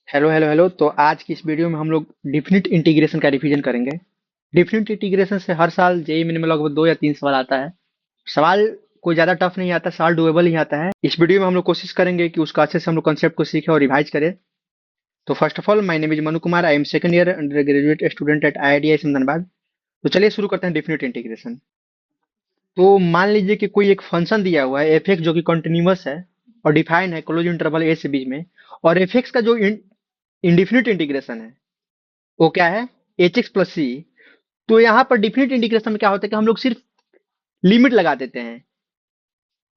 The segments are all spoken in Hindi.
Hello hello hello. तो आज की इस वीडियो में हम लोग डिफिनिट इंटीग्रेशन का रिवीजन करेंगे। डिफिनिट इंटीग्रेशन से हर साल जेईई मेन में लगभग 2 या 3 सवाल आता है। सवाल कोई ज्यादा टफ नहीं आता, सवाल डुएबल ही आता है। इस वीडियो में हम लोग कोशिश करेंगे कि उसका अच्छे से हम लोग कंसेप्ट को सीखें और रिवाइज करें। तो first of all, my name is Manu Kumar. I am second year under graduate student at IITI Dhanbad. तो चलिए शुरू करते हैं डिफिनिट इंटीग्रेशन। तो मान लीजिए कि कोई एक फंक्शन दिया हुआ है एफ एक्स जो कि कंटिन्यूअस है और डिफाइन है क्लोज इंटरवल ए से बीच में। और एफ एक्स का जो इंडिफिनिट इंटीग्रेशन है वो क्या है, एच एक्स प्लस सी। तो यहाँ पर डिफिनिट इंटीग्रेशन में क्या होता है कि हम लोग सिर्फ लिमिट लगा देते हैं,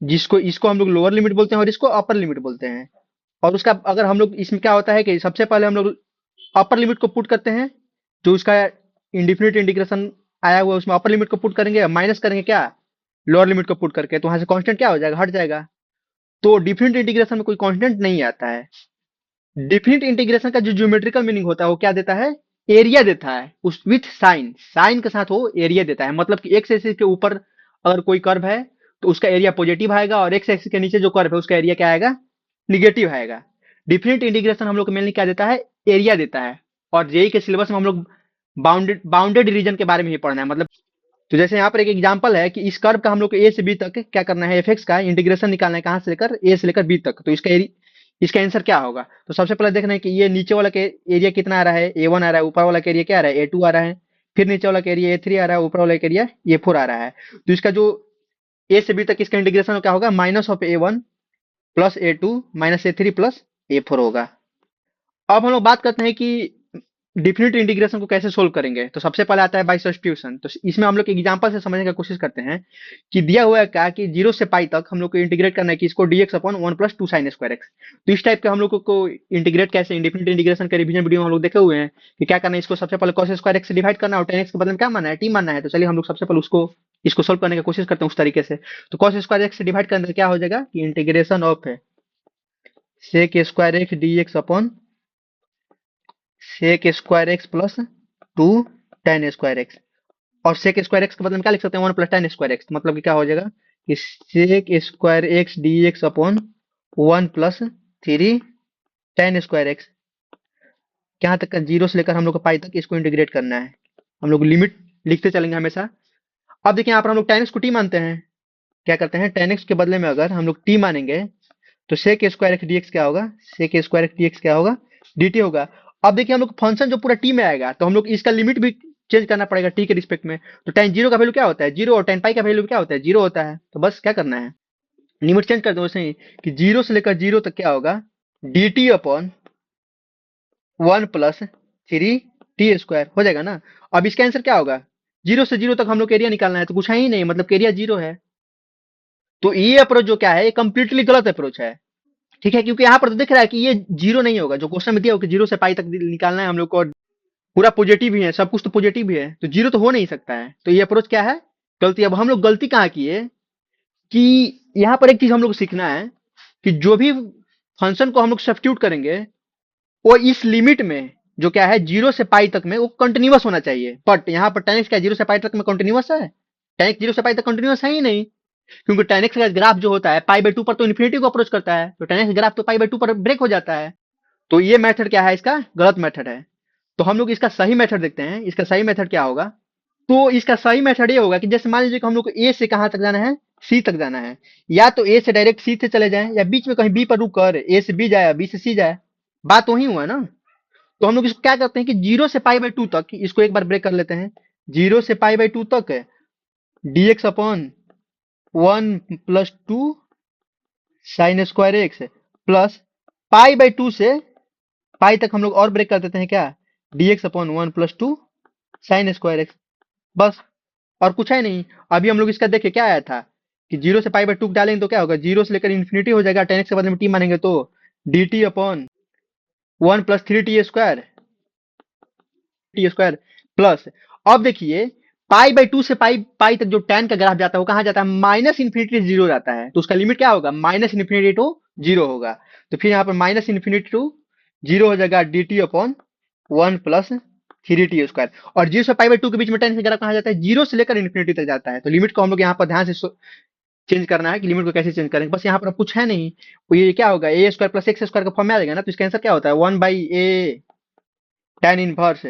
जिसको इसको हम लोग लोअर लिमिट बोलते हैं और इसको अपर लिमिट बोलते हैं। और उसका अगर हम लोग इसमें क्या होता है कि सबसे पहले हम लोग अपर लिमिट को पुट करते हैं, जो उसका इंडिफिनिट इंटीग्रेशन आया हुआ है उसमें अपर लिमिट को पुट करेंगे, माइनस करेंगे क्या, लोअर लिमिट को पुट करके। तो वहां से कांस्टेंट क्या हो जाएगा, हट जाएगा। तो डिफिनिट इंटीग्रेशन में कोई कांस्टेंट नहीं आता है। डिफिनिट इंटीग्रेशन का जो ज्योमेट्रिकल मीनिंग होता है वो क्या देता है, एरिया देता है। उस विथ साइन, साइन के साथ वो एरिया देता है। मतलब कि एक्स एक्सिस के ऊपर अगर कोई कर्व है तो उसका एरिया पॉजिटिव आएगा, और एक्स एक्सिस के नीचे जो कर्व है उसका एरिया क्या आएगा, निगेटिव आएगा। डिफिनिट इंटीग्रेशन हम लोग को मेनली क्या देता है, एरिया देता है। और जेई के सिलेबस में हम लोग बाउंडेड बाउंडेड रीजन के बारे में ही पढ़ना है। मतलब तो जैसे यहाँ पर एक एग्जांपल है कि इस कर्व का हम लोग को ए से बी तक क्या करना है, एफ एक्स का इंटीग्रेशन निकालना है, कहाँ से लेकर ए से लेकर बी तक। तो इसका आंसर क्या होगा। तो सबसे पहले देखना है कि ये नीचे वाला के एरिया कितना आ रहा है, A1 आ रहा है, ऊपर वाला का एरिया क्या आ रहा है, A2 आ रहा है। फिर नीचे वाला का एरिया A3 आ रहा है, ऊपर वाला का एरिया A4 आ रहा है। तो इसका जो ए से बी तक इसका इंटीग्रेशन क्या होगा, minus of A1 plus A2 minus A3 plus A4 होगा। अब हम लोग बात करते हैं कि डिफिनिट इंटीग्रेशन को कैसे सोल्व करेंगे। तो सबसे पहले आता है बाई सब्स्टिट्यूशन। तो इसमें हम लोग एग्जांपल से समझने की कोशिश करते हैं कि दिया हुआ है क्या कि 0 से पाई तक हम लोग को इंटीग्रेट करना है कि इसको dx upon 1 + 2 sin square x. तो इस टाइप के हम लोग को इंटीग्रेट कैसे, इंडिफिनिट इंटीग्रेशन के रिवीजन वीडियो में हम लोग देखे हुए हैं कि क्या करना है। इसको सबसे पहले cos स्क्वायर एक्स से डिवाइड करना है और tan x के बदले में क्या मानना है, t मानना है। तो चलिए हम लोग सबसे पहले उसको इसको सोल्व करने की कोशिश करते हैं उस तरीके से। तो cos स्क्वायर एक्स से डिवाइड करने से क्या हो जाएगा कि integration of sec square x dx upon sec square x plus 2 tan square x. और sec स्क्वायर एक्स के बदले में क्या लिख सकते हैं, 1 + tan स्क्वायर एक्स। मतलब कि क्या हो जाएगा कि sec square x dx upon 1 + 3 tan square x. यहाँ तक का 0 से लेकर हम लोग को पाई तक इसको इंटीग्रेट करना है। हम लोग लिमिट लिखते चलेंगे हमेशा। अब देखिए यहाँ पर हम लोग tan x को t मानते हैं। क्या करते हैं, tan x के बदले में अगर हम लोग t मानेंगे तो sec स्क्वायर एक्स dx क्या होगा, sec स्क्वायर एक्स dx क्या होगा, dt होगा। अब देखिए हम लोग फंक्शन जो पूरा t में आएगा तो हम लोग इसका लिमिट भी चेंज करना पड़ेगा t के रिस्पेक्ट में। तो tan जीरो का वैल्यू क्या होता है, जीरो, और tan पाई का वैल्यू क्या होता है, जीरो होता है। तो बस क्या करना है, लिमिट चेंज कर दो वैसे ही कि 0 से लेकर 0 तक क्या होगा, dt अपॉन 1 + 3t² हो जाएगा ना। अब इसका आंसर क्या होगा, 0 से 0 तक हम लोग एरिया निकालना है तो कुछ है ही नहीं, मतलब एरिया 0 है। तो ये अप्रोच जो क्या है, ये कंप्लीटली गलत अप्रोच है। ठीक है, क्योंकि यहाँ पर तो दिख रहा है कि ये 0 नहीं होगा। जो क्वेश्चन में दिया हो कि 0 से पाई तक निकालना है हम लोग को, और पूरा पॉजिटिव ही है, सब कुछ तो पॉजिटिव ही है, तो 0 तो हो नहीं सकता है। तो ये अप्रोच क्या है, गलती। अब हम लोग गलती कहाँ की है कि यहाँ पर एक चीज हम लोग को सीखना है कि जो भी फंक्शन को हम लोग सब्स्टिट्यूट करेंगे वो इस लिमिट में जो क्या है 0 से पाई तक में वो कंटिन्यूअस होना चाहिए। बट यहाँ पर tan x क्या 0 से पाई तक में कंटिन्यूअस है, tan x 0 से पाई तक कंटिन्यूअस है ही नहीं। क्योंकि tan x का ग्राफ जो होता है पाई/2 पर तो इन्फिनिटी को अप्रोच करता है, तो tan x ग्राफ तो पाई/2 पर ब्रेक हो जाता है। तो ये मेथड क्या है, इसका गलत मेथड है। तो हम लोग इसका सही मेथड देखते हैं। इसका सही मेथड क्या होगा, तो इसका सही मेथड ये होगा कि जैसे मान लीजिए कि हम लोग को ए से कहां तक जाना है, सी तक जाना है। या तो ए से डायरेक्ट सी से चले जाएं, या बीच में कहीं बी पर रुक कर ए से बी जाए या बी से सी जाए। बात वही हुआ ना। तो हम लोग इसको क्या करते हैं कि 0 से पाई/2 तक इसको एक बार ब्रेक कर लेते हैं। 0 से पाई/2 तक dx upon 1 + 2 sine square x plus पाई/2 से पाई तक हम लोग और ब्रेक कर देते हैं क्या, dx upon 1 + 2 sine square x. बस, और कुछ है नहीं। अभी हम लोग इसका देखे क्या आया था कि 0 से पाई/2 डालेंगे तो क्या होगा, 0 से लेकर इन्फिनिटी हो जाएगा। tan x के बदले में t मानेंगे तो dt अपॉन 1 + 3t² प्लस। अब देखिए पाई/2 से पाई पाई तक जो tan का ग्राफ जाता है वो कहाँ जाता है, -∞ जीरो जाता है। तो उसका लिमिट क्या होगा, -∞ टू जीरो होगा। तो फिर यहाँ पर -∞ टू जीरो हो जाएगा dt अपॉन 1 + 3t²। और 0 से पाई/2 के बीच में tan का ग्राफ कहाँ जाता है, 0 से लेकर इन्फिनिटी तक जाता है। तो लिमिट को हम लोग यहाँ पर ध्यान से चेंज करना है कि लिमिट को कैसे चेंज करेंगे, बस यहाँ पर अब कुछ है नहीं। तो ये क्या होगा, ए स्क्वायर प्लस एक्स स्क्वायर का फॉर्म में आ जाएगा ना, तो इसका आंसर क्या होता है 1/a tan inverse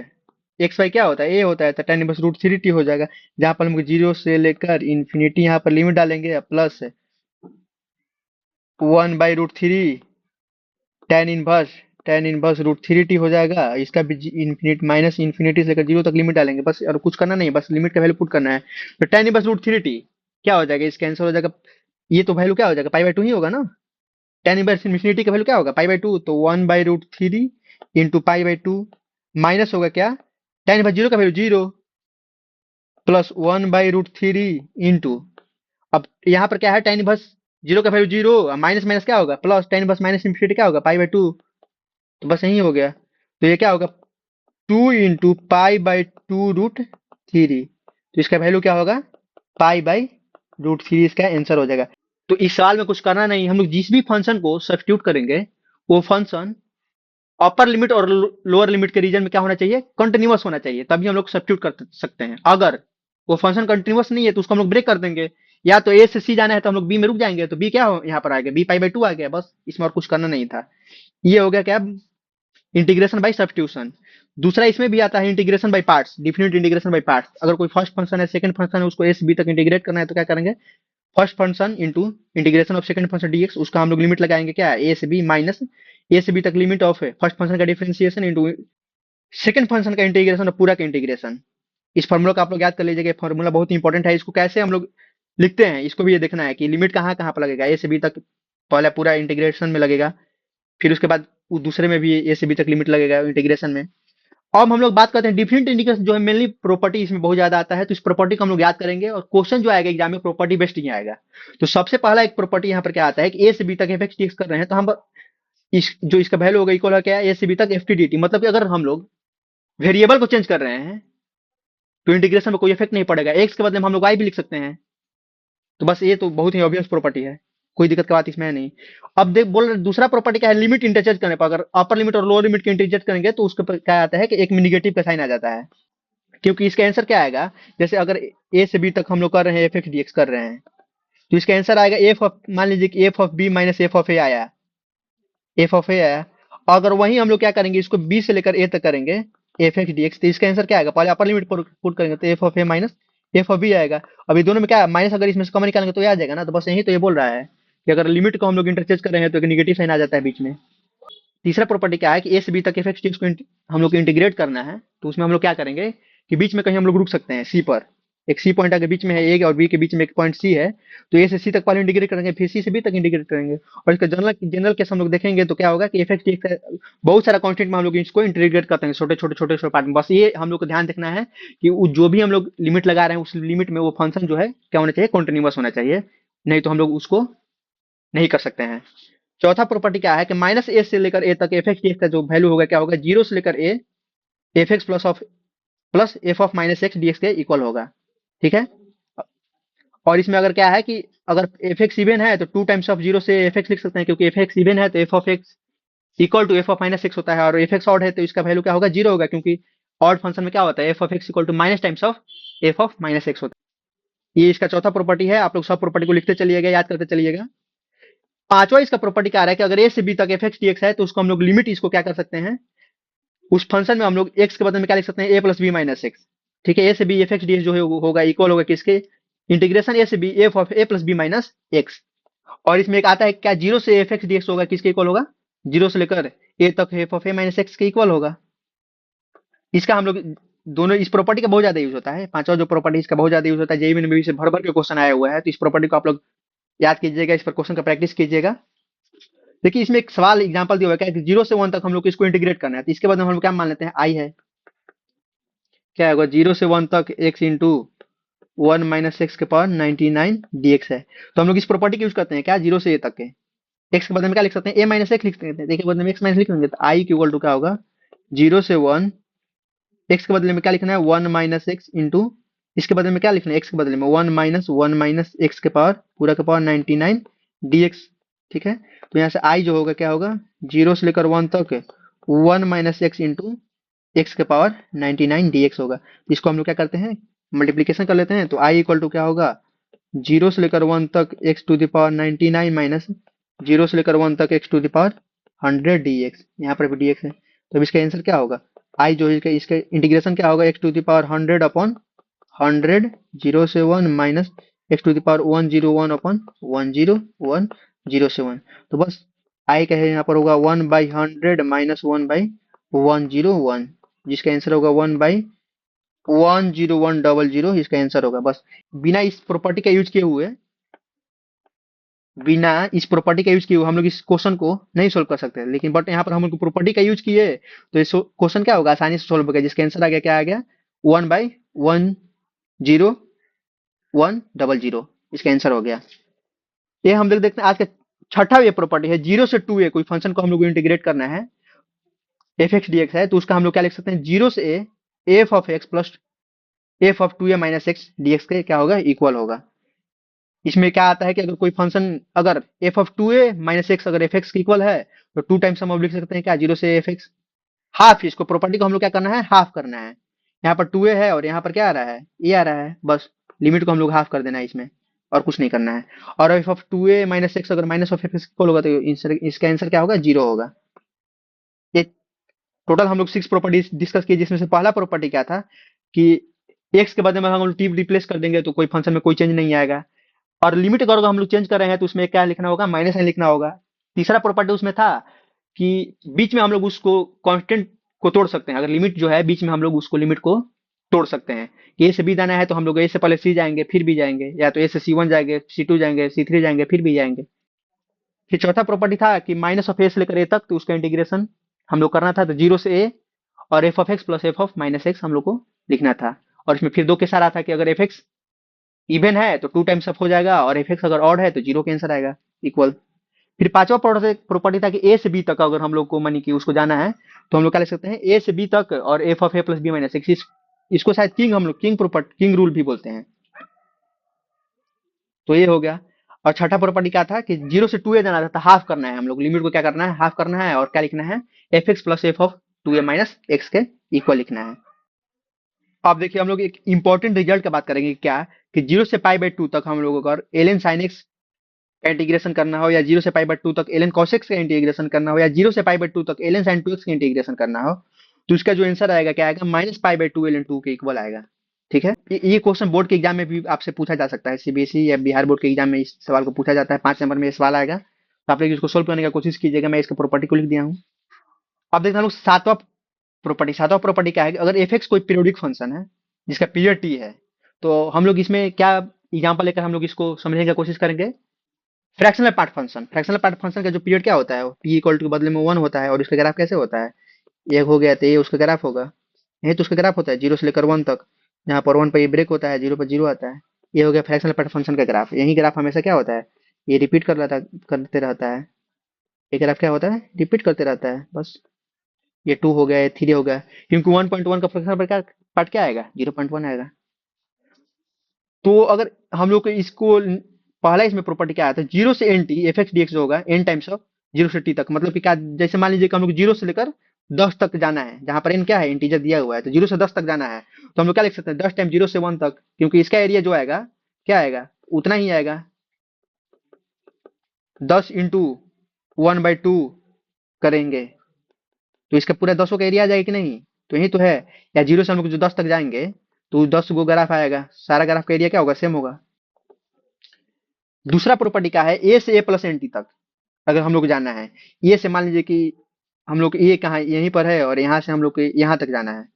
x Y क्या होता है, ए होता है, तो tan इनवर्स √3t हो जाएगा। जहां पर हम जीरो से लेकर इन्फिनिटी यहाँ पर लिमिट डालेंगे, प्लस 1/√3 tan इनवर्स √3t हो जाएगा। इसका भी इन्फिनिटी माइनस इन्फिनिटी से लेकर जीरो तक लिमिट डालेंगे, बस और कुछ करना नहीं, बस लिमिट का वैल्यू पुट करना है। तो tan इनवर्स √3t क्या हो जाएगा, इसका आंसर हो जाएगा, ये तो वैल्यू क्या हो जाएगा, पाई बाई टू ही होगा ना। tan इनवर्स इन्फिनिटी का वैल्यू क्या होगा, पाई बाई टू, तो 1/√3 into pi by to minus होगा क्या, tan इनवर्स जीरो का वैल्यू जीरो, प्लस 1/√3 इंटू, अब यहाँ पर क्या है, tan इनवर्स जीरो का वैल्यू जीरो, माइनस माइनस क्या होगा plus, tan inverse minus infinity क्या होगा पाई बाई टू, तो बस यही हो गया। तो ये क्या होगा, 2 इंटू पाई बाई टू √3, तो इसका वैल्यू क्या होगा, पाई बाई √3 इसका आंसर हो जाएगा। तो इस सवाल में कुछ करना नहीं, हम लोग जिस भी फंक्शन को सब्स्टिट्यूट करेंगे वो फंक्शन अपर लिमिट और लोअर लिमिट के रीजन में क्या होना चाहिए, कंटिन्यूअस होना चाहिए, तभी हम लोग सब्स्टिट्यूट कर सकते हैं। अगर वो फंक्शन कंटिन्यूअस नहीं है तो उसको हम लोग ब्रेक कर देंगे, या तो ए से सी जाना है तो हम लोग बी में रुक जाएंगे, तो बी क्या हो यहाँ पर आ गया, बी पाई बाई टू आ गया, बस इसमें और कुछ करना नहीं था। ये हो गया क्या, इंटीग्रेशन बाय सब्स्टिट्यूशन। दूसरा इसमें भी आता है integration by parts, definite integration by parts. अगर कोई फर्स्ट फंक्शन है, सेकंड फंक्शन है, उसको ए से बी तक इंटीग्रेट करना है तो क्या करेंगे, first function into integration of second function dx, उसका हम लोग लिमिट लगाएंगे क्या, ए से बी माइनस ए से बी तक लिमिट ऑफ फर्स्ट फंक्शन का डिफरेंशिएशन इंटू सेकंड फंक्शन का इंटीग्रेशन और पूरा का इंटीग्रेशन। इस फॉर्मूला को आप लोग याद कर लीजिएगा, फॉर्मूला बहुत इंपॉर्टेंट है। इसको कैसे हम लोग लिखते हैं, इसको भी ये देखना है कि लिमिट कहाँ कहाँ पर लगेगा, ए से बी तक पहले पूरा इंटीग्रेशन में लगेगा, फिर उसके बाद दूसरे में भी ए से बी तक लिमिट लगेगा इंटीग्रेशन में। अब हम लोग बात करते हैं डिफरेंट इंटीग्रेशन, जो है मेनली प्रॉपर्टी इसमें बहुत ज्यादा आता है, तो इस प्रॉपर्टी को हम लोग याद करेंगे और क्वेश्चन जो आएगा एग्जाम में प्रॉपर्टी बेस्ड ही आएगा। तो सबसे पहला एक प्रॉपर्टी यहाँ पर क्या आता है कि ए से बी तक एफ एक्स टी एक्स कर रहे हैं, तो हम इस जो इसका वैल्यू होगा इक्वल क्या है, ए से बी तक एफ टी डी टी, मतलब कि अगर हम लोग वेरिएबल को चेंज कर रहे हैं तो इंटीग्रेशन में कोई इफेक्ट नहीं पड़ेगा, एक्स के बदले में हम लोग वाई भी लिख सकते हैं। तो बस ये तो बहुत ही ऑब्वियस प्रॉपर्टी है, कोई दिक्कत की बात इसमें है नहीं। अब देख बोल रहे दूसरा प्रॉपर्टी क्या है, लिमिट इंटरचेंज करने पर अगर अपर लिमिट और लोअर लिमिट के इंटरचेंज करेंगे तो उसके ऊपर क्या आता है कि एक में निगेटिव का साइन आ जाता है, क्योंकि इसका आंसर क्या आएगा, जैसे अगर ए से बी तक हम लोग कर रहे हैं एफ एक्स डी एक्स कर रहे हैं, तो इसका आंसर आएगा एफ ऑफ, मान लीजिए कि F of B minus F of A आया, एफ ऑफ ए आया। अगर वही हम लोग क्या करेंगे, इसको बी से लेकर ए तक करेंगे एफ एक्स डी एक्स, तो इसका आंसर क्या आएगा, पहले अपर लिमिट पुट करेंगे तो f of a minus F of b आएगा। अब ये दोनों में क्या माइनस, अगर इसमें से कॉमन निकालेंगे तो ये आ जाएगा ना, तो बस यही तो ये बोल रहा है कि अगर लिमिट को हम लोग इंटरचेंज कर रहे हैं तो एक निगेटिव साइन आ जाता है बीच में। तीसरा प्रॉपर्टी क्या है कि ए से बी तक एफ एक्स डी एक्स को हम लोग को इंटीग्रेट करना है, तो उसमें हम लोग क्या करेंगे कि बीच में कहीं हम लोग रुक सकते हैं सी पर, एक सी पॉइंट अगर बीच में है, ए और बी के बीच में एक पॉइंट सी है, तो ए से सी तक पहले इंटीग्रेट करेंगे, फिर सी से बी तक इंटीग्रेट करेंगे। और इसका जनरल जनरल केस हम लोग देखेंगे तो क्या होगा कि एफ एक्स डी एक्स बहुत सारा कॉन्स्टेंट में हम लोग इसको इंटीग्रेट करते हैं छोटे छोटे छोटे छोटे पार्ट में। बस ये हम लोग को ध्यान रखना है कि जो भी हम लोग लिमिट लगा रहे हैं उस लिमिट में वो फंक्शन जो है क्या होना चाहिए, कॉन्टिन्यूअस होना चाहिए, नहीं तो हम लोग उसको नहीं कर सकते हैं। चौथा प्रॉपर्टी क्या है कि माइनस ए से लेकर ए तक एफ एक्स डी एक्स का जो वैल्यू होगा क्या होगा, जीरो से लेकर A F x plus F of minus X D X के इक्वल होगा, ठीक है। और इसमें अगर क्या है कि अगर एफ एक्स इवन है तो टू टाइम्स ऑफ जीरो से एफ एक्स लिख सकते हैं, क्योंकि एफ एक्स इवन है तो f of x equal to f of minus x होता है, और एफ एक्स ऑड है तो इसका वैल्यू क्या होगा, जीरो होगा, क्योंकि ऑड फंक्शन में क्या होता है, F of x equal to minus times of F of minus x होता है। ये इसका चौथा प्रॉपर्टी है, आप लोग सब प्रॉपर्टी को लिखते चलिएगा, याद करते चलिएगा। पांचवा इसका प्रॉपर्टी क्या आ रहा है कि अगर ए से बी तक एफ एक्स डी एक्स है तो उसको हम लोग लिमिट इसको क्या कर सकते हैं, उस फंक्शन में हम लोग एक्स के बदले में क्या लिख सकते हैं, a plus b minus x, ठीक है। ए से b f x D x जो है होगा इक्वल होगा किसके, इंटीग्रेशन ए से b f of A plus b minus x. और इसमें एक आता है क्या, जीरो से एफ एक्स डी एक्स होगा किसके इक्वल होगा, जीरो से लेकर ए तक F of a minus x के इक्वल होगा। इसका हम लोग दोनों इस प्रॉपर्टी का बहुत ज्यादा यूज होता है, पांचवा जो प्रॉपर्टी इसका बहुत ज्यादा यूज होता है, जेईई में भी से भर भर के क्वेश्चन आया हुआ है, तो इस प्रॉपर्टी को आप लोग याद कीजिएगा, इस पर क्वेश्चन का प्रैक्टिस कीजिएगा। देखिए इसमें एक सवाल एग्जांपल दिया हुआ है कि जीरो से वन तक हम लोग इसको इंटीग्रेट करना है, तो इसके बाद हम लोग क्या मान लेते हैं, आई है, क्या होगा, जीरो से वन तक X into one minus x के पावर 99 डी एक्स है। तो हम लोग इस प्रॉपर्टी का यूज करते हैं क्या, जीरो से ए तक के, एक्स के बदले में क्या लिख सकते हैं, ए माइनस एक्स लिख सकते हैं, देखिए बदले में एक्स माइनस लिख लेंगे, तो आई इक्वल टू क्या होगा, जीरो से वन, एक्स के बदले में क्या लिखना है, वन माइनस एक्स इंटू, इसके बदले में क्या लिखना है, एक्स के बदले में वन माइनस एक्स के पावर पूरा के पावर 99 डी एक्स, ठीक है। तो यहाँ से आई जो होगा क्या होगा, जीरो से लेकर वन तक one minus x into x के पावर 99 डी एक्स होगा। इसको हम लोग क्या करते हैं, मल्टीप्लीकेशन कर लेते हैं, तो आई इक्वल टू क्या होगा, जीरो से लेकर 1 तक x to the power 99 minus zero से लेकर 1 तक x to the power 100 dx, यहाँ पर भी dx है, तो अब इसका आंसर क्या होगा? आई जो है इसका इंटीग्रेशन क्या होगा? X to the power 100 upon 100 zero से 1 minus x to the power 101 upon 101 zero से 1, तो बस आई का है यहाँ पर होगा 1/100 माइनस 1/101, जिसका आंसर होगा 1/10100, इसका आंसर होगा। बस बिना इस प्रॉपर्टी का यूज किए हुए बिना इस प्रॉपर्टी का यूज किए हुए हम लोग इस क्वेश्चन को नहीं सोल्व कर सकते, लेकिन बट यहाँ पर हम लोग प्रॉपर्टी का यूज किए तो इस क्वेश्चन क्या होगा? आसानी से सोल्व हो गया, जिसका आंसर आ गया, क्या आ गया? 1/10100, इसका आंसर हो गया। ये हम लोग देखते हैं आज का छठा ये प्रॉपर्टी है, जीरो से टू ए कोई फंक्शन को हम लोग को इंटीग्रेट करना है, एफ एक्स डी एक्स है, तो उसका हम लोग क्या लिख सकते हैं? जीरो से a f of x plus F of 2a minus x dx के क्या होगा? इक्वल होगा। इसमें क्या आता है कि अगर कोई फंक्शन अगर F of 2a minus X अगर एफ एक्स की इक्वल है तो टू टाइम्स हम अब लिख सकते हैं क्या? जीरो से एफ एक्स हाफ, इसको प्रॉपर्टी को हम लोग क्या करना है? हाफ करना है। यहाँ पर 2a है और यहाँ पर क्या आ रहा है? ए आ रहा है, बस लिमिट को हम लोग हाफ कर देना है इसमें, और कुछ नहीं करना है। और F of 2a minus X अगर minus of F X equal होगा तो इसका आंसर क्या होगा? जीरो होगा। ये टोटल हम लोग 6 प्रॉपर्टी डिस्कस किए, जिसमें से पहला प्रॉपर्टी क्या था कि एक्स के बदले में हम लोग टी रिप्लेस कर देंगे तो कोई फंक्शन में कोई चेंज नहीं आएगा, और लिमिट अगर हम लोग चेंज कर रहे हैं तो उसमें क्या लिखना होगा? माइनस साइन लिखना होगा। तीसरा प्रॉपर्टी उसमें था कि बीच में हम लोग उसको कांस्टेंट को तोड़ सकते हैं, अगर लिमिट जो है बीच में हम लोग उसको लिमिट को तोड़ सकते हैं, कि ए से बी जाना है तो हम लोग ए से पहले सी जाएंगे फिर बी जाएंगे, या तो ए से सी1 जाएंगे, सी2 जाएंगे, सी3 जाएंगे, फिर बी जाएंगे। फिर चौथा प्रॉपर्टी था कि माइनस ऑफ ए से लेकर ए तक, तो उसका इंटीग्रेशन हम लोग करना था, तो जीरो से ए और F of x plus F of minus x हम लोग को लिखना था। और इसमें फिर दो केस आ रहा था कि अगर एफ एक्स इवन है तो टू टाइम्स अप हो जाएगा, और एफ एक्स अगर ऑड है तो जीरो का आंसर आएगा, इक्वल। फिर पांचवा प्रॉपर्टी था कि ए से बी तक अगर हम लोग को मानी कि उसको जाना है तो हम लोग क्या लिख सकते हैं? ए से बी तक और F of A plus b minus x, इसको शायद किंग हम लोग किंग रूल भी बोलते हैं, तो ये हो गया। और छठा प्रॉपर्टी क्या था कि जीरो से टू ए जाना था, तो हाफ करना है, हम लोग लिमिट को क्या करना है? हाफ करना है, और क्या लिखना है? F x plus F of 2a minus x के इक्वल लिखना है। अब देखिए हम लोग एक इंपॉर्टेंट रिजल्ट की बात करेंगे, क्या कि जीरो से पाई बाई टू तक हम लोग अगर एल एन साइन एक्स का इंटीग्रेशन करना हो, या जीरो से पाई बाई टू तक एल एन कॉस एक्स का इंटीग्रेशन करना हो, या जीरो से पाई बाई टू तक l n sine two x का इंटीग्रेशन करना हो, तो इसका जो आंसर आएगा क्या आएगा? Minus pi by two l n two के इक्वल आएगा। ठीक है, ये क्वेश्चन बोर्ड के एग्जाम में भी आपसे पूछा जा सकता है, सीबीएसई या बिहार बोर्ड के एग्जाम में इस सवाल को पूछा जाता है, 5 नंबर में ये सवाल आएगा, तो आप लोग इसको सोल्व करने का कोशिश कीजिएगा। मैं इसका प्रॉपर्टी को लिख दिया हूँ। अब देखते हैं हम लोग सातवां प्रॉपर्टी क्या है कि अगर एफ एक्स कोई पीरियोडिक फंक्शन है जिसका पीरियड टी है, तो हम लोग इसमें क्या एग्जाम्पल लेकर हम लोग इसको समझने की कोशिश करेंगे? फ्रैक्शनल पार्ट फंक्शन का जो पीरियड क्या होता है? पी इक्वल टू के बदले में 1 होता है, और इसका ग्राफ कैसे होता है? एक हो गया तो ये उसका ग्राफ होगा, यही तो उसका ग्राफ होता है जीरो से लेकर 1 तक, जहाँ पर 1 पर ये ब्रेक होता है, जीरो पर जीरो आता है। ये हो गया फ्रैक्शनल पार्ट फंक्शन का ग्राफ। यही ग्राफ हमेशा क्या होता है? ये रिपीट करते रहता है। ये ग्राफ क्या होता है? रिपीट करते रहता है, बस। ये 2 हो गया, ये 3 हो गया, क्योंकि 1.1 का फ्रैक्शनल पार्ट क्या आएगा? 0.1 आएगा। तो अगर हम लोग को इसको पहला इसमें प्रॉपर्टी क्या आता है? जीरो से n t F x D x जो होगा एन टाइम्स ऑफ जीरो से टी तक, मतलब कि क्या, जैसे मान लीजिए कि हम लोग जीरो से लेकर 10 तक जाना है, जहां पर एन क्या है? इंटीजर दिया हुआ है, तो जीरो से 10 तक जाना है, तो हम लोग क्या लिख सकते हैं? 10 टाइम जीरो से 1 तक, क्योंकि इसका एरिया जो आएगा क्या आएगा? उतना ही आएगा, 10 इंटू 1/2 करेंगे तो इसका पूरा 10 का एरिया आ जाएगा कि नहीं? तो यही तो है। या जीरो से हम लोग जो 10 तक जाएंगे तो 10 गो ग्राफ आएगा, सारा ग्राफ का एरिया क्या होगा? सेम होगा। दूसरा प्रॉपर्टी क्या है? ए से ए प्लस एन टी तक अगर हम लोग जाना है, ए से मान लीजिए कि हम लोग ए कहाँ यहीं पर है, और यहाँ से हम लोग को यहाँ तक जाना है,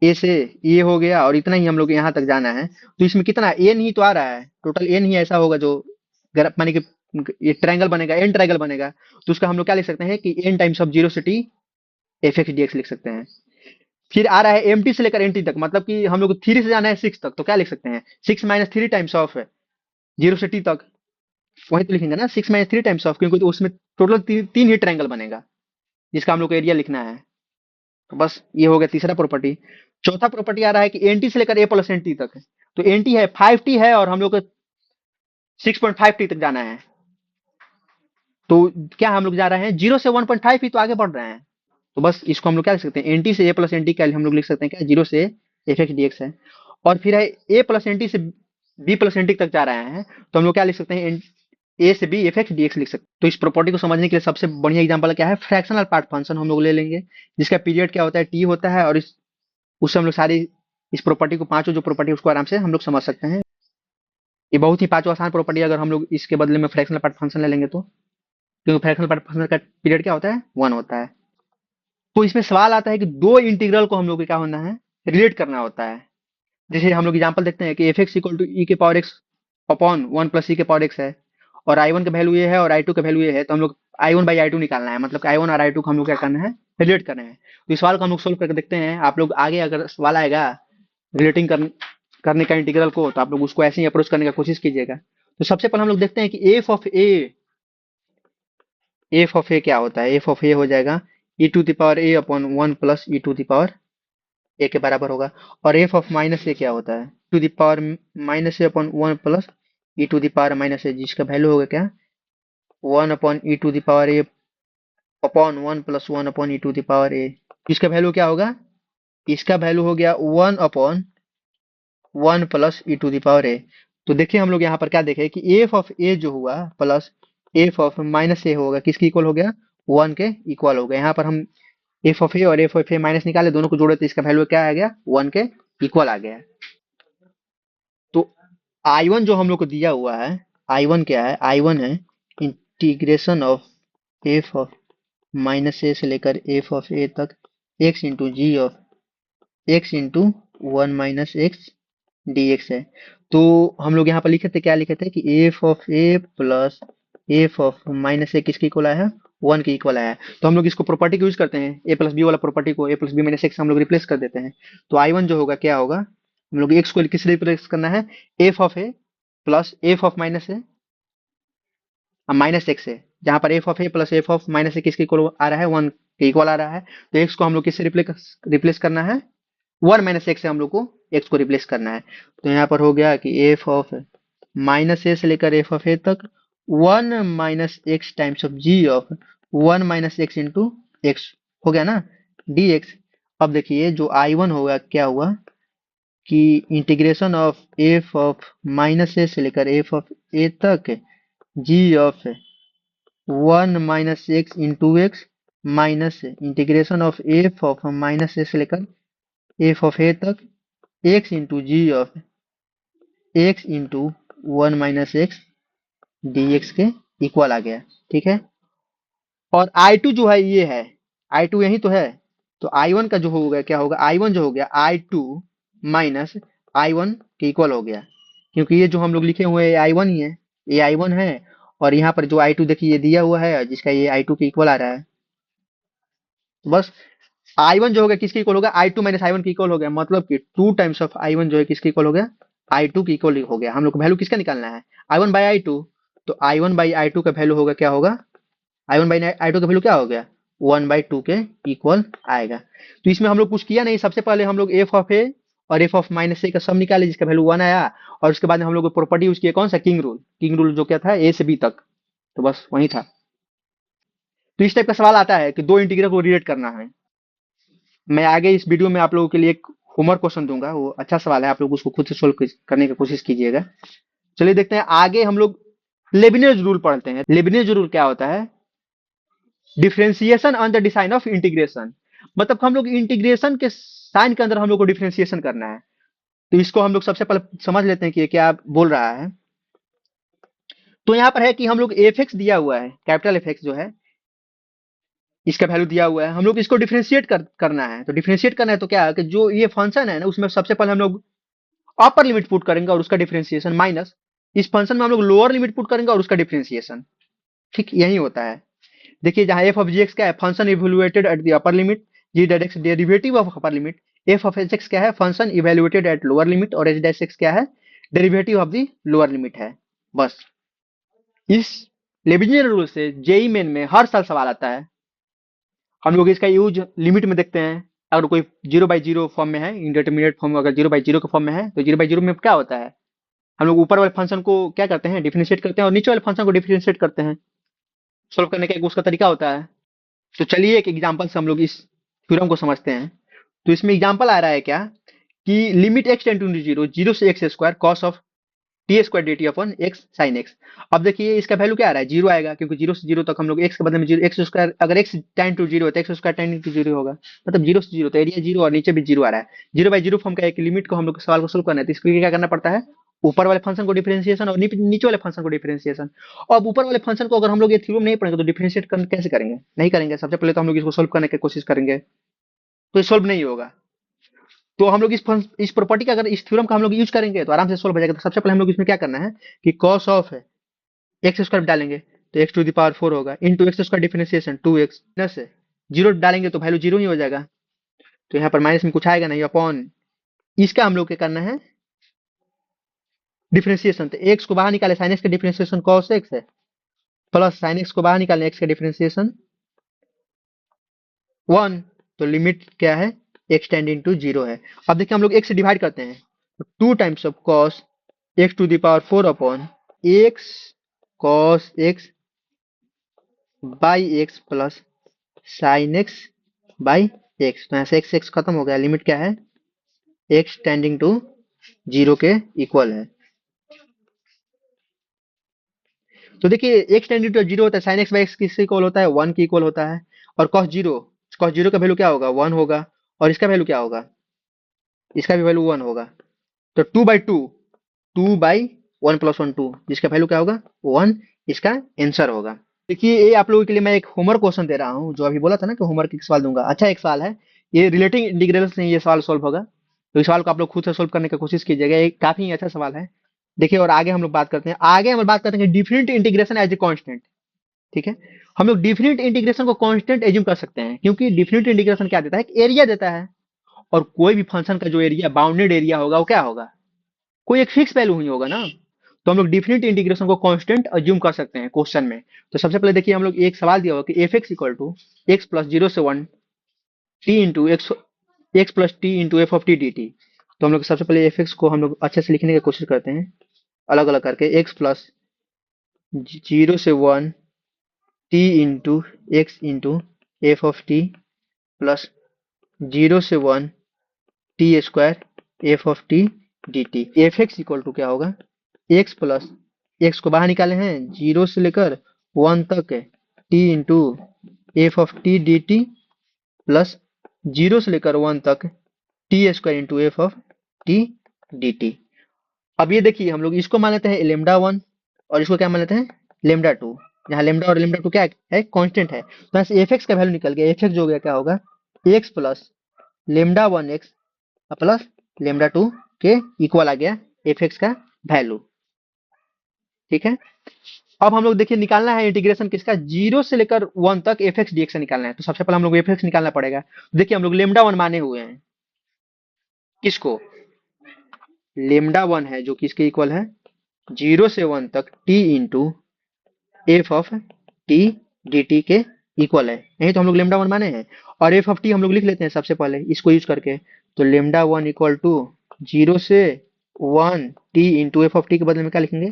ए से ये हो गया और इतना ही हम लोग यहाँ तक जाना है, तो इसमें कितना एन ही तो आ रहा है, टोटल एन ही ऐसा होगा जो माने कि ये ट्रायंगल बनेगा, एन ट्रायंगल बनेगा, तो उसका हम लोग क्या लिख सकते हैं कि एन टाइम्स ऑफ जीरो से T F x D x लिख सकते हैं। फिर आ रहा है एम टी से लेकर एन टी तक, मतलब कि हम लोग को 3 से जाना है 6 तक, तो क्या लिख सकते हैं? 6 - 3 टाइम्स ऑफ जीरो से टी तक, वही तो लिखेंगे ना, 6 - 3 टाइम्स ऑफ, क्योंकि तो उसमें टोटल तीन ही ट्रायंगल बनेगा जिसका हम लोग को एरिया लिखना है। तो बस ये हो गया तीसरा प्रॉपर्टी। चौथा प्रॉपर्टी आ रहा है कि एन टी से लेकर ए प्लस एन टी तक है, तो एन टी है 5t है और हम लोग को 6.5t तक जाना है, तो क्या हम लोग जा रहे हैं? जीरो से 1.5 ही तो आगे बढ़ रहे हैं, तो बस इसको हम लोग क्या लिख सकते हैं? एन टी से ए प्लस एन टी का हम लोग लिख सकते हैं क्या? जीरो से एफ एक्स डी एक्स है। और फिर है ए प्लस एन टी से बी प्लस एन टी तक जा रहे हैं, तो हम लोग क्या लिख सकते हैं, ए से b f x D x लिख सकते हैं। तो इस प्रॉपर्टी को समझने के लिए सबसे बढ़िया एग्जांपल क्या है, फ्रैक्शनल पार्ट फंक्शन हम लोग ले लेंगे, जिसका पीरियड क्या होता है, टी होता है, और उससे हम लोग सारी इस प्रॉपर्टी को, पांचों जो प्रॉपर्टी उसको आराम से हम लोग समझ सकते हैं। ये बहुत ही पांचों आसान प्रॉपर्टी, अगर हम लोग इसके बदले में फ्रैक्शनल पार्ट फंक्शन ले लेंगे तो, क्योंकि फ्रैक्शनल पार्ट फंक्शन का पीरियड क्या होता है, 1 होता है। तो इसमें सवाल आता है कि दो इंटीग्रल को हम लोग को क्या होना है, रिलेट करना होता है। जैसे हम लोग एग्जांपल देखते हैं कि एफ एक्स इक्वल टू ई के पावर एक्स अपॉन 1 प्लस ई के पावर एक्स है, और आई वन का वैल्यू ये है और आई टू का वैल्यू ये है, तो हम लोग I one by I two निकालना है, मतलब आई वन और आई टू को हम लोग क्या करना है, रिलेट करना है। तो इस सवाल को हम लोग सोल्व करके देखते हैं। आप लोग आगे अगर सवाल आएगा रिलेटिंग करने का इंटीग्रल को, तो आप लोग उसको ऐसे ही अप्रोच करने का कोशिश कीजिएगा। तो सबसे पहले हम लोग देखते हैं कि एफ ऑफ ए क्या होता है। एफ ऑफ ए हो जाएगा e to the power A upon 1 plus e to the power A के बराबर होगा। और एफ ऑफ माइनस ए क्या होता है, to the power minus A upon 1 plus e to the power minus A, जिसका वैल्यू होगा क्या, 1 upon e to the power A upon 1 plus 1 upon e to the power A. इसका वैल्यू क्या होगा, इसका वैल्यू हो गया 1 upon 1 plus e to the power A. तो देखिए हम लोग यहाँ पर क्या देखे कि एफ ऑफ ए जो हुआ प्लस एफ ऑफ माइनस ए होगा, किसके इक्वल हो गया, 1 के इक्वल हो गया। यहाँ पर हम एफ ऑफ ए और एफ ऑफ ए माइनस निकाले, दोनों को जोड़े तो इसका वैल्यू क्या आ गया, 1 के इक्वल आ गया। तो आई वन जो हम लोग को दिया हुआ है, आई वन क्या है, आई वन है integration of F of minus A से लेकर एफ ऑफ ए तक X into G of X into 1 minus X D X है। तो हम लोग यहाँ पर लिखे थे, क्या लिखे थे कि F of A plus F of minus A किसके इक्वल आया है, 1 के इक्वल आया है। तो हम लोग इसको प्रॉपर्टी को यूज करते हैं, ए प्लस बी वाला प्रॉपर्टी को ए प्लस बी माइनस एक्स हम लोग रिप्लेस कर देते हैं। तो आई वन जो होगा क्या होगा, हम लोग एक्स को किससे रिप्लेस करना है, F of A plus F of minus A minus X है, जहां पर F of A plus F of minus A किसके इक्वल आ रहा है, 1 के इक्वल आ रहा है। तो एक्स को हम लोग किससे रिप्लेस करना है, 1 माइनस एक्स से हम लोग को एक्स को रिप्लेस करना है। तो यहाँ पर हो गया कि एफ ऑफ माइनस ए से लेकर एफ ऑफ ए तक 1 minus x times of g of 1 minus x into x हो गया ना, डी एक्स। अब देखिए जो आई वन होगा क्या हुआ कि integration of F of minus A से लेकर एफ ऑफ ए तक G of 1 minus x into X minus integration of F of minus A से लेकर एफ ऑफ ए तक X into G of X into 1 minus X D X के इक्वल आ गया। ठीक है, और आई टू जो है ये है, आई टू यही तो है। तो आई वन का जो हो गया क्या होगा, आई वन जो हो गया आई टू माइनस आई वन के इक्वल हो गया, क्योंकि ये जो हम लोग लिखे हुए हैं आई वन ही है, ये आई वन है। और यहाँ पर जो आई टू देखिए ये दिया हुआ है, जिसका ये आई टू के इक्वल आ रहा है। तो बस आई वन जो हो गया किसके इक्वल हो गया, आई टू माइनस आई वन के इक्वल हो गया, मतलब कि 2 टाइम्स ऑफ आई वन जो है किसके इक्वल हो गया, आई टू के इक्वल हो गया। हम लोग को वैल्यू किसका निकालना है, I one by I two. तो I one by I two का वैल्यू होगा क्या होगा, I one by I two का वैल्यू क्या हो गया, 1/2 के इक्वल आएगा। तो इसमें हम लोग कुछ किया नहीं, सबसे पहले हम लोग एफ ऑफ ए और एफ ऑफ माइनस ए का सम निकाले, जिसका वैल्यू 1 आया। और उसके बाद हम लोग प्रॉपर्टी यूज किया, कौन सा, किंग रूल जो क्या था, ए से बी तक। तो बस वही था। तो इस टाइप का सवाल आता है कि दो इंटीग्रल को रिलेट करना है। मैं आगे इस वीडियो में आप लोगों के लिए एक होमवर्क क्वेश्चन दूंगा, वो अच्छा सवाल है, आप लोग उसको खुद से सोल्व करने की कोशिश कीजिएगा। चलिए देखते हैं आगे, हम लोग लेबनिज रूल पढ़ते हैं। लेबनिज रूल क्या होता है, differentiation on the design of integration. मतलब हम लोग इंटीग्रेशन के साइन के अंदर हम लोग को डिफरेंशिएशन करना है। तो इसको हम लोग सबसे पहले समझ लेते हैं कि ये क्या बोल रहा है। तो यहाँ पर है कि हम लोग एफ एक्स दिया हुआ है, कैपिटल एफ एक्स जो है इसका वैल्यू दिया हुआ है, हम लोग इसको डिफरेंशिएट करना है। तो डिफरेंशिएट करना है तो क्या है कि जो ये फंक्शन है ना, उसमें सबसे पहले हम लोग अपर लिमिट पुट करेंगे और उसका डिफरेंशिएशन, माइनस इस फंक्शन में हम लोग लोअर लिमिट पुट करेंगे और उसका डिफरेंशिएशन। ठीक यही होता है। देखिए जहां एफ ऑफ जी एक्स क्या है, function evaluated at the upper limit, g that x derivative of upper limit. F of h x क्या है, function evaluated at lower limit, और एच डैश एक्स क्या है, derivative of the lower limit है। बस इस लेबनिज रूल से जेई मेन में हर साल सवाल आता है। हम लोग इसका यूज लिमिट में देखते हैं। अगर कोई 0/0 फॉर्म में है, इंडिटरमिनेट फॉर्म अगर 0/0 के फॉर्म में है, तो 0/0 में क्या होता है, हम लोग ऊपर वाले फंक्शन को क्या करते हैं, डिफरेंशिएट करते हैं, और नीचे वाले फंक्शन को डिफरेंशिएट करते हैं। सोल्व करने का एक उसका तरीका होता है। तो चलिए एक एग्जांपल से हम लोग इस थ्योरम को समझते हैं। तो इसमें एग्जांपल आ रहा है क्या कि limit X tend to zero, zero से X square cos of T square D T upon X sine X. अब देखिए इसका वैल्यू क्या आ रहा है, जीरो आएगा, क्योंकि जीरो से जीरो तक हम लोग एक्स के बदले में जीरो, एक्स स्क्वायर अगर एक्स टेन टू जीरो है तो x square tends to zero होगा, मतलब जीरो से जीरो, तो एरिया जीरो और नीचे भी जीरो आ रहा है। जीरो बाई जीरो फॉर्म का एक लिमिट को हम लोग सवाल को सोल्व करना है, तो इसके लिए क्या करना पड़ता है, ऊपर वाले फंक्शन को डिफरेंशिएशन और नीचे वाले फंक्शन को डिफरेंशिएशन। अब ऊपर वाले फंक्शन को अगर हम लोग ये थ्योरम नहीं पढ़ेंगे तो डिफरेंशिएट कैसे करेंगे, नहीं करेंगे। सबसे पहले तो हम लोग इसको सोल्व करने की कोशिश करेंगे, तो ये सोल्व नहीं होगा। तो हम लोग इस प्रॉपर्टी का, अगर इस थ्योरम का हम लोग यूज करेंगे तो आराम से सोल्व हो जाएगा। तो सबसे पहले हम लोग इसमें क्या करना है कि कॉस ऑफ एक्स स्क्वायर डालेंगे तो एक्स टू द पावर 4 होगा, into x square differentiation 2x plus zero डालेंगे तो वैल्यू जीरो ही हो जाएगा, तो यहाँ पर माइनस में कुछ आएगा नहीं, अपॉन इसका हम लोग क्या करना है डिफरेंशिएशन। तो एक्स को बाहर निकाले, साइन एक्स का डिफरेंशिएशन कॉस एक्स है, प्लस साइन एक्स को बाहर निकाले, एक्स का डिफरेंशिएशन 1, तो लिमिट क्या है एक्स टेंडिंग टू जीरो है। अब देखिए हम लोग एक्स से डिवाइड करते हैं, तो 2 times of cos x to the power 4 upon x cos x by x plus sine x by x. तो यहाँ से एक्स एक्स खत्म हो गया, लिमिट क्या है एक्स टेंडिंग टू जीरो के इक्वल है। तो देखिए एक्स टेंडिंग टू जीरो होता है, साइन एक्स बाई एक्स किसके इक्वल होता है, 1 के इक्वल होता है। और कॉस जीरो का वैल्यू क्या होगा, 1 होगा, और इसका वैल्यू क्या होगा, इसका भी वैल्यू 1 होगा। तो 2/2, 2/1 प्लस 1 2, जिसका वैल्यू क्या होगा 1, इसका आंसर होगा। देखिए ये आप लोगों के लिए मैं एक होमवर्क क्वेश्चन दे रहा हूँ, जो अभी बोला था ना कि होमवर्क एक सवाल दूंगा, अच्छा एक सवाल है, ये रिलेटिंग इंटीग्रल से ये सवाल सोल्व होगा, तो इस सवाल को आप लोग खुद से सोल्व करने की कोशिश कीजिएगा, ये काफी अच्छा सवाल है। देखिए और आगे हम लोग बात करते हैं, आगे हम बात करते हैं different integration as a constant. ठीक है, हम लोग डिफरेंट इंटीग्रेशन को कांस्टेंट एज्यूम कर सकते हैं, क्योंकि डिफरेंट इंटीग्रेशन क्या देता है, एक एरिया देता है, और कोई भी फंक्शन का जो एरिया बाउंडेड एरिया होगा वो क्या होगा, कोई एक फिक्स वैल्यू ही होगा ना। तो हम लोग डिफरेंट इंटीग्रेशन को कांस्टेंट अज्यूम कर सकते हैं क्वेश्चन में। तो सबसे पहले देखिए हम लोग एक सवाल दिया होगा कि F X equal to X plus zero से one T into X, X plus T into F of T D T. तो हम लोग सबसे पहले एफ एक्स को हम लोग अच्छे से लिखने की कोशिश करते हैं, अलग अलग करके, एक्स प्लस जीरो से one T into X into F of T plus zero से one T square F of T D T. F X equal to क्या होगा, एक्स प्लस, एक्स को बाहर निकाले हैं, जीरो से लेकर वन तक T into F of T D T plus zero से लेकर वन तक T square into F of T D T. अब ये देखिए हम लोग इसको मान लेते हैं लेमडा वन, और इसको क्या मान लेते हैं लेमडा टू, यहाँ लेमडा और लेमडा टू क्या है कांस्टेंट है, तो यहाँ से एफ एक्स का वैल्यू निकल गया, एफ एक्स जो हो गया क्या होगा x plus lambda one x plus lambda to के इक्वल आ गया एफ एक्स का वैल्यू। ठीक है, अब हम लोग देखिए निकालना है इंटीग्रेशन किसका, जीरो से लेकर वन तक एफ एक्स डी एक्स निकालना है। तो सबसे पहले हम लोग एफ एक्स निकालना पड़ेगा, देखिए हम लोग लेमडा वन माने हुए हैं, किसको, लेमडा वन है जो किसके इक्वल है, जीरो से वन तक T into F of T D T के इक्वल है, यही तो हम लोग लेमडा वन माने हैं। और एफ ऑफ टी हम लोग लिख लेते हैं सबसे पहले इसको यूज करके, तो lambda one equal to zero से one T into F of T के बदले में क्या लिखेंगे,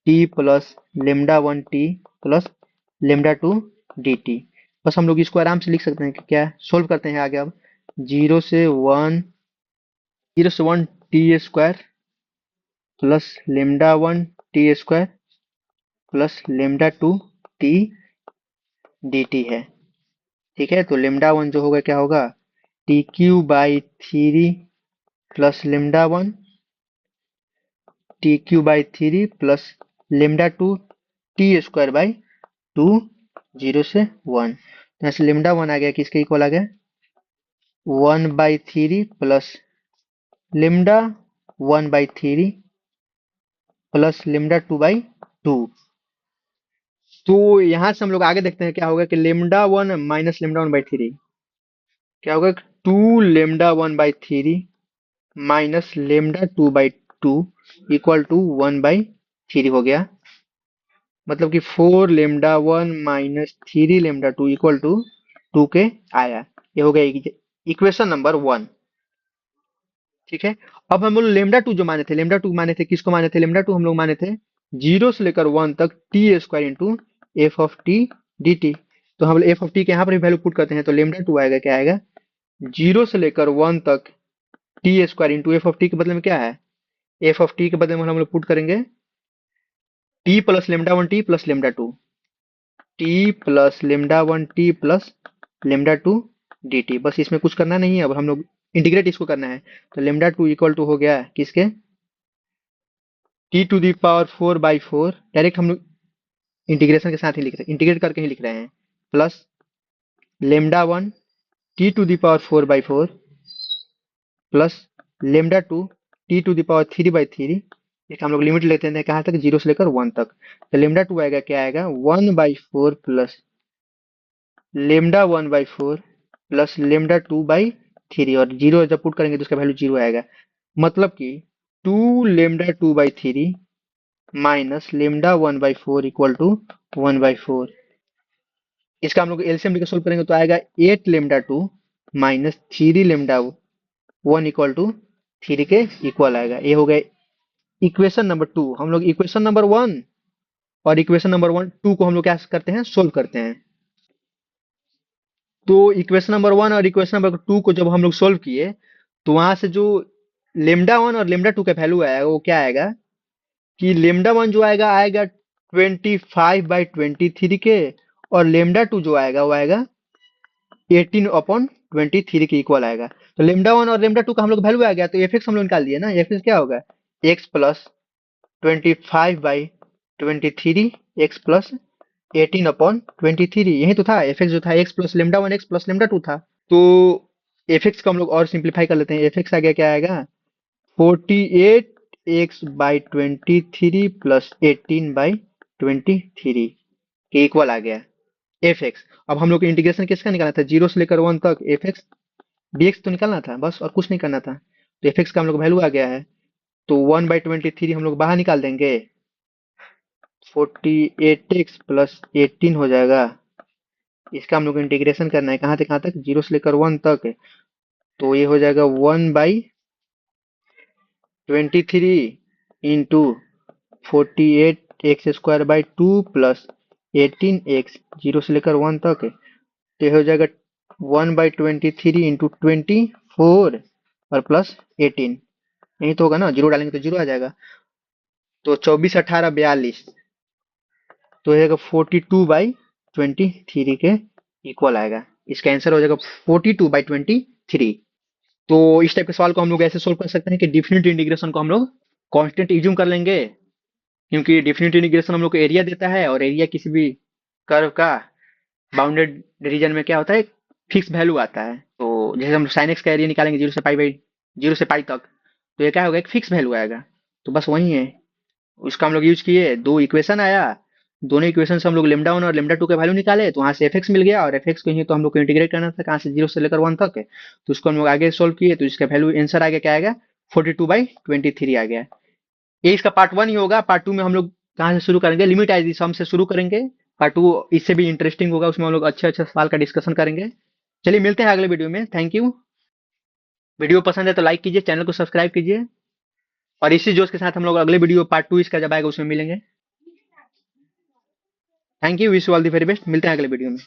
T plus lambda one T plus lambda two D T. बस हम लोग इसको आराम से लिख सकते हैं कि क्या सोल्व करते हैं आगे। अब जीरो से वन, जीरो से one T square plus lambda one T square plus lambda two T D T है। ठीक है, तो लेमडा वन जो होगा क्या होगा T Q by three plus lambda one T Q by three plus lambda two T square by two, zero से वन, यहाँ से लेमडा वन आ गया, किसके इक्वल आ गया 1/3 प्लस लेमडा 1/3 प्लस लेमडा 2/2। तो यहां से हम लोग आगे देखते हैं क्या होगा कि लेमडा वन माइनस लेमडा 1/3 क्या होगा, 2 lambda 1/3 minus lambda 2/2 equal to 1/3 हो गया, मतलब कि 4 lambda 1 minus 3 lambda 2 equal to 2 के आया। ये हो गया इक्वेशन नंबर 1। ठीक है, अब हम लोग लेमडा टू जो माने थे, लेमडा टू माने थे किसको माने थे, लेमडा टू हम लोग माने थे जीरो से लेकर वन तक T square into F of T D T. तो हम एफ ऑफ टी के यहाँ पर भी वैल्यू पुट करते हैं, तो लेमडा टू आएगा क्या आएगा जीरो से लेकर वन तक T square into F of T के बदले में क्या है, एफ ऑफ टी के बदले में हम लोग पुट करेंगे T plus lambda one T plus lambda two, T plus lambda one T plus lambda two D T. बस इसमें कुछ करना नहीं है, अब हम लोग इंटीग्रेट इसको करना है। तो लेमडा टू इक्वल टू हो गया किसके, t to the power 4/4, direct हम लोग इंटीग्रेशन के साथ ही लिख रहे हैं, इंटीग्रेट करके ही लिख रहे हैं, plus lambda one t to the power 4/4 plus lambda two t to the power 3/3। इसका हम लोग लिमिट लेते हैं कहाँ तक, 0 से लेकर 1 तक। तो लेमडा टू आएगा क्या आएगा, 1/4 प्लस लेमडा 1/4 प्लस लेमडा 2/3, और जीरो जब पुट करेंगे तो उसका वैल्यू 0 आएगा। मतलब कि 2 lambda 2/3 minus lambda 1/4 equal to 1/4। इसका हम लोग एलसीएम लेकर सोल्व करेंगे तो आएगा 8 lambda 2 minus 3 lambda 1 equal to 3 के इक्वल आएगा। ये हो गया इक्वेशन नंबर 2। हम लोग इक्वेशन नंबर 1 और इक्वेशन नंबर 2 को हम लोग क्या करते हैं, सोल्व करते हैं। तो इक्वेशन नंबर 1 और इक्वेशन नंबर 2 को जब हम लोग सोल्व किए तो वहां से जो लेमडा 1 और लेमडा 2 का वैल्यू आएगा वो क्या आएगा कि लेमडा 1 जो आएगा आएगा 25/23 के, और लेमडा 2 जो आएगा वो आएगा 18/23 के इक्वल आएगा। तो लेमडा 1 और लेमडा 2 का हम लोग वैल्यू आ गया, तो एफ एक्स हम लोग निकाल दिए ना। एफ एक्स क्या होगा, एक्स प्लस 25/23 एक्स प्लस 18/23, यही तो था एफ एक्स जो था, x plus lambda 1 x plus lambda 2 था। तो एफ एक्स को हम लोग और सिंप्लीफाई कर लेते हैं। एफ एक्स आ गया क्या आएगा, 48x/23 प्लस 18/23 के इक्वल आ गया एफ एक्स। अब हम लोग को इंटीग्रेशन किसका निकालना था, 0 से लेकर 1 तक एफ एक्स डीएक्स तो निकालना था बस, और कुछ नहीं करना था। तो एफ एक्स का हम लोग वैल्यू आ गया है, तो 1/23 हम लोग बाहर निकाल देंगे, 48x प्लस 18 हो जाएगा। इसका हम लोग इंटीग्रेशन करना है कहाँ से कहाँ तक, 0 से लेकर 1 तक। तो ये हो जाएगा 1/23 इंटू 48x² 2 प्लस 18x, 0 से लेकर 1 तक। तो ये हो जाएगा 1/23 इंटू 24 और प्लस 18, यही तो होगा ना, जीरो डालेंगे तो जीरो आ जाएगा। तो 24 18 42, तो ये 42/23 के इक्वल आएगा। इसका आंसर हो जाएगा 42/23। तो इस टाइप के सवाल को हम लोग ऐसे सोल्व कर सकते हैं कि डिफिनिट इंटीग्रेशन को हम लोग कांस्टेंट इज्यूम कर लेंगे, क्योंकि डिफिनिट इंटीग्रेशन हम लोग को एरिया देता है, और एरिया किसी भी कर्व का बाउंडेड रीजन में क्या होता है, फिक्स वैल्यू आता है। तो जैसे हम साइन एक्स का एरिया निकालेंगे 0 से पाई तक, तो ये क्या होगा, एक फिक्स वैल्यू आएगा। तो बस वही है, उसका हम लोग यूज किए, दो इक्वेशन आया, दोनों इक्वेशन से हम लोग लेमडा 1 और लेमडा 2 का वैल्यू निकाले, तो वहां से एफ एक्स मिल गया, और एफ एक्स को ही तो हम लोग को इंटीग्रेट करना था कहाँ से, 0 से लेकर 1 तक। तो उसको हम लोग आगे सोल्व किए, तो इसका वैल्यू आंसर आ गया क्या आएगा, 42/23 आ गया। ये इसका पार्ट 1 ही होगा। पार्ट 2 में हम लोग कहाँ से शुरू करेंगे, लिमिट एज दी सम से शुरू करेंगे। पार्ट 2 इससे भी इंटरेस्टिंग होगा, उसमें हम लोग अच्छे अच्छे सवाल का डिस्कशन करेंगे। चलिए मिलते हैं अगले वीडियो में, थैंक यू। वीडियो पसंद है तो लाइक कीजिए, चैनल को सब्सक्राइब कीजिए, और इसी जोश के साथ हम लोग अगले वीडियो पार्ट 2 इसका जब आएगा उसमें मिलेंगे। Thank you, wish you all the very best, मिलते हैं अगले वीडियो में।